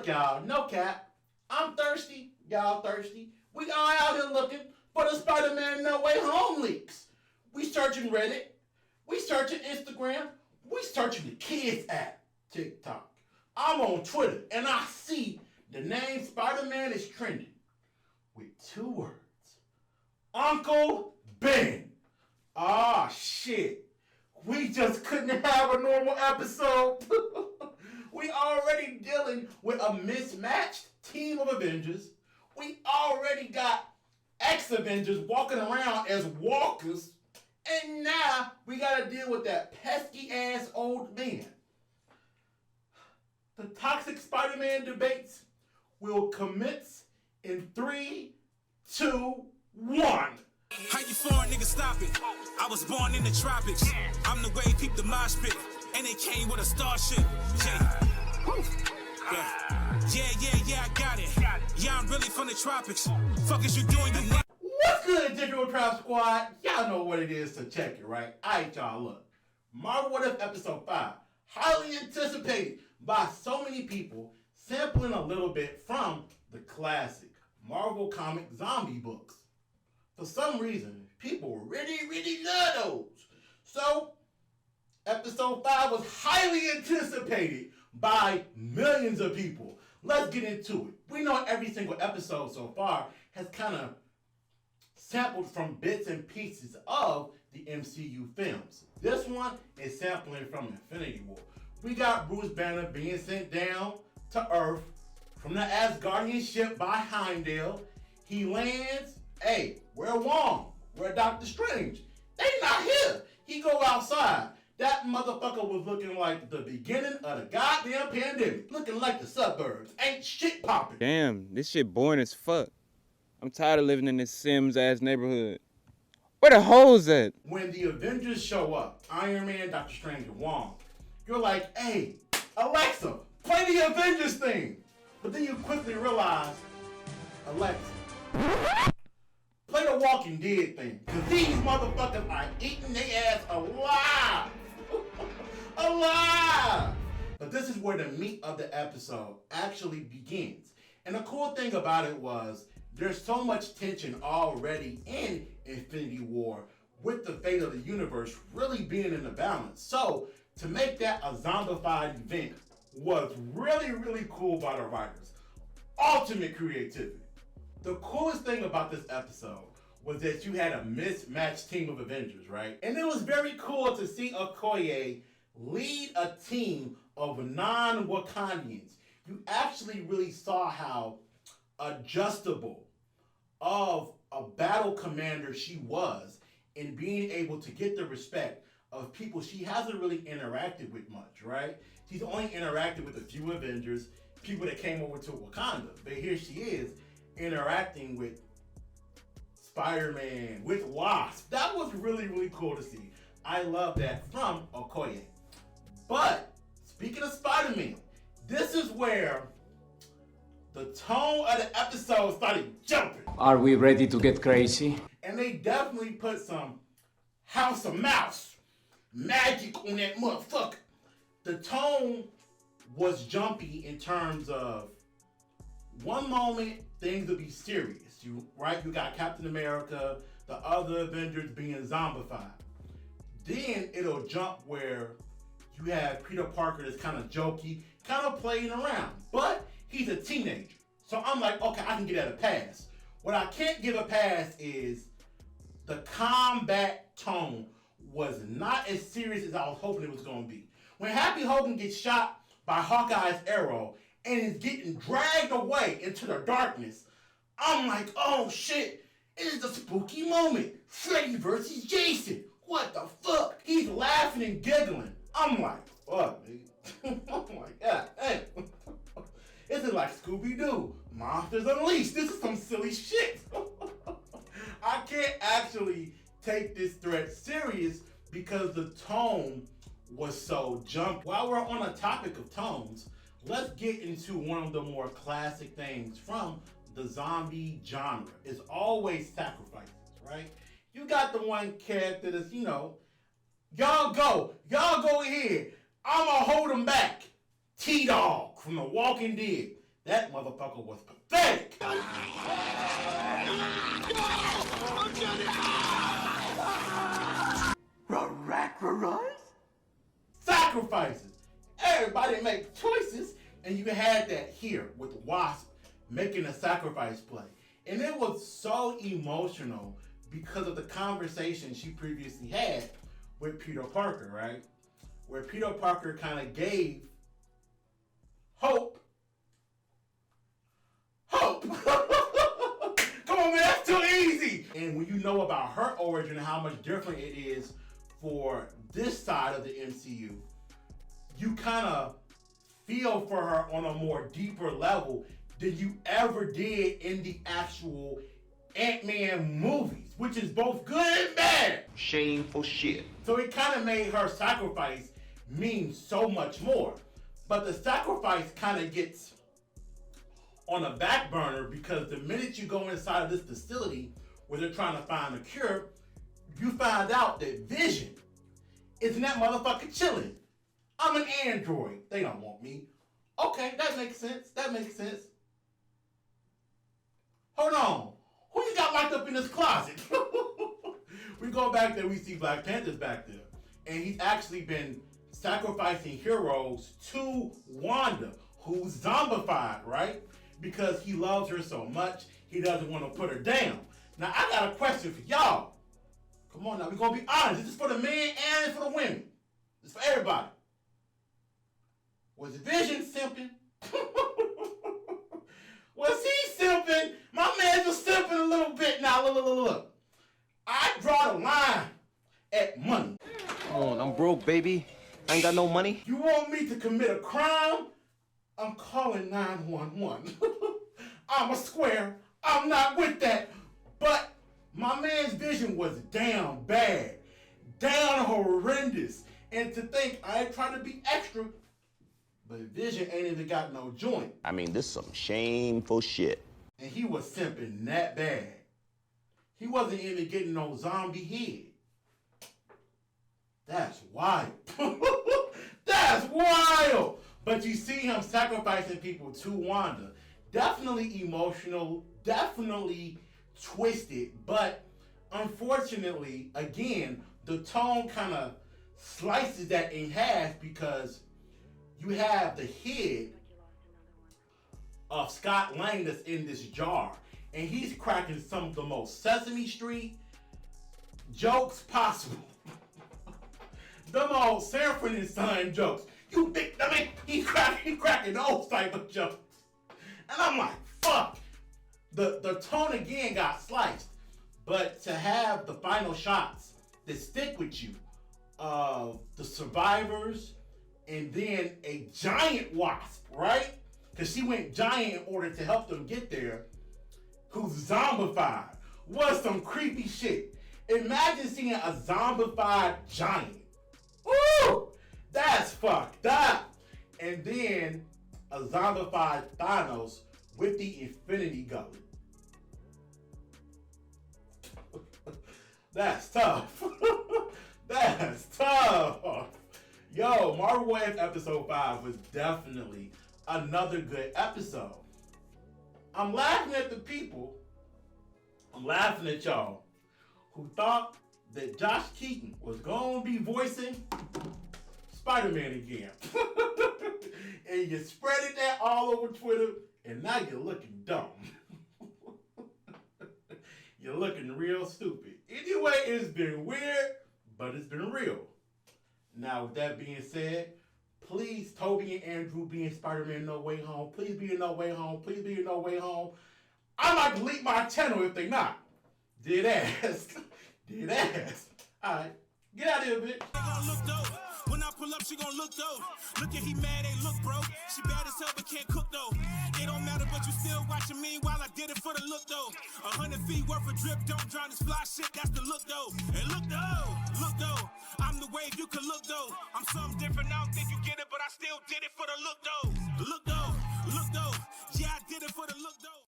Look, y'all, no cap. I'm thirsty. Y'all thirsty. We all out here looking for the Spider-Man No Way Home leaks. We searching Reddit. We searching Instagram. We searching the kids app, TikTok. I'm on Twitter, and I see the name Spider-Man is trending with 2 words. Uncle Ben. Ah, shit. We just couldn't have a normal episode. We already dealing with a mismatched team of Avengers. We already got ex-Avengers walking around as walkers. And now we gotta deal with that pesky ass old man. The toxic Spider-Man debates will commence in 3, 2, 1. How you foreign niggas stop it? I was born in the tropics. I'm the way peep the mosh pit. And it came with a starship. Yeah, I got it. Yeah, I'm really from the tropics. Fuck is you doing? What's good, Digital Trap Squad? Y'all know what it is to check it, right? Alright, y'all, look. Marvel What If Episode 5. Highly anticipated by so many people, sampling a little bit from the classic Marvel comic zombie books. For some reason, people really love those. So, Episode 5 was highly anticipated by millions of people. Let's get into it. We know every single episode so far has kind of sampled from bits and pieces of the MCU films. This one is sampling from Infinity War. We got Bruce Banner being sent down to Earth from the Asgardian ship by Heimdall. He lands, hey, where Wong? Where Doctor Strange? They not here. He go outside. That motherfucker was looking like the beginning of the goddamn pandemic. Looking like the suburbs. Ain't shit popping. Damn, this shit boring as fuck. I'm tired of living in this Sims-ass neighborhood. Where the hoes at? When the Avengers show up, Iron Man, Doctor Strange, and Wong, you're like, hey, Alexa, play the Avengers thing. But then you quickly realize, Alexa, play the Walking Dead thing. Because these motherfuckers are eating their ass alive. Alive! But this is where the meat of the episode actually begins. And the cool thing about it was, there's so much tension already in Infinity War with the fate of the universe really being in the balance. So, to make that a zombified event was really cool by the writers. Ultimate creativity. The coolest thing about this episode was that you had a mismatched team of Avengers, right? And it was very cool to see Okoye lead a team of non-Wakandians. You actually really saw how adjustable of a battle commander she was in being able to get the respect of people she hasn't really interacted with much, right? She's only interacted with a few Avengers, people that came over to Wakanda, but here she is interacting with Spider-Man, with Wasp. That was really cool to see. I love that from Okoye. But speaking of Spider-Man, this is where the tone of the episode started jumping. Are we ready to get crazy? And they definitely put some House of Mouse magic on that motherfucker. The tone was jumpy in terms of one moment things would be serious. You got Captain America, the other Avengers being zombified. Then it'll jump where you have Peter Parker that's kind of jokey, kind of playing around. But he's a teenager. So I'm like, okay, I can get at a pass. What I can't give a pass is the combat tone was not as serious as I was hoping it was going to be. When Happy Hogan gets shot by Hawkeye's arrow and is getting dragged away into the darkness, I'm like, oh shit, it is a spooky moment. Freddy versus Jason. What the fuck? He's laughing and giggling. I'm like, fuck, man. Oh my god, hey. This is like Scooby-Doo, Monsters Unleashed. This is some silly shit. I can't actually take this threat serious because the tone was so jumpy. While we're on a topic of tones, let's get into one of the more classic things from the zombie genre. It's always sacrifices, right? You got the one character that's, y'all go ahead. I'ma hold him back. T-Dog from The Walking Dead. That motherfucker was pathetic. Sacrifices. Everybody make choices, and you had that here with Wasp making a sacrifice play. And it was so emotional because of the conversation she previously had with Peter Parker, right? Where Peter Parker kind of gave hope. Come on, man, that's too easy. And when you know about her origin and how much different it is for this side of the MCU, you kind of feel for her on a more deeper level than you ever did in the actual Ant-Man movies, which is both good and bad. Shameful shit. So it kind of made her sacrifice mean so much more. But the sacrifice kind of gets on a back burner because the minute you go inside of this facility where they're trying to find a cure, you find out that Vision is in that motherfucker chilling. I'm an android. They don't want me. Okay, that makes sense. That makes sense. Hold on. Who you got locked up in this closet? We go back there, we see Black Panther's back there. And he's actually been sacrificing heroes to Wanda, who's zombified, right? Because he loves her so much, he doesn't want to put her down. Now, I got a question for y'all. Come on now, we're going to be honest. This is for the men and for the women. This is for everybody. Was Vision simping? Was he simping? My man was simping a little bit. Now, look. I draw the line at money. Come on, I'm broke, baby. I ain't got no money. You want me to commit a crime? I'm calling 911. I'm a square. I'm not with that. But my man's Vision was down bad. Down horrendous. And to think, I ain't trying to be extra, but Vision ain't even got no joint. I mean, this is some shameful shit. And he was simping that bad. He wasn't even getting no zombie head. That's wild. That's wild. But you see him sacrificing people to Wanda. Definitely emotional, definitely twisted, but unfortunately, again, the tone kind of slices that in half because you have the head of Scott Lang that's in this jar, and he's cracking some of the most Sesame Street jokes possible. The most Sanford and Son jokes. You big dummy. He cracking those type of jokes. And I'm like, fuck. The tone again got sliced. But to have the final shots that stick with you of the survivors and then a giant wasp, right? Because she went giant in order to help them get there, who's zombified, was some creepy shit. Imagine seeing a zombified giant. Ooh! That's fucked up. And then a zombified Thanos with the Infinity Gauntlet. That's tough. That's tough. Yo, Marvel What If episode 5 was definitely another good episode. I'm laughing at the people, I'm laughing at y'all who thought that Josh Keaton was going to be voicing Spider-Man again. And you spreaded that all over Twitter, and now you're looking dumb. You're looking real stupid. Anyway, it's been weird, but it's been real. Now, with that being said, please, Toby and Andrew be in Spider-Man No Way Home. Please be in No Way Home. Please be in No Way Home. I might delete my channel if they not. Dead ass. Dead ass. Alright. Get out of here, bitch. When I pull up, she gon' look though. Look at he mad, ain't look bro. She bad as hell, but can't cook though. It don't matter, but you still watching me while I did it for the look though. 100 feet worth of drip, don't drown this fly shit, that's the look though. And look though, I'm the wave, you can look though. I'm something different, I don't think you get it, but I still did it for the look though. Look though, yeah, I did it for the look though.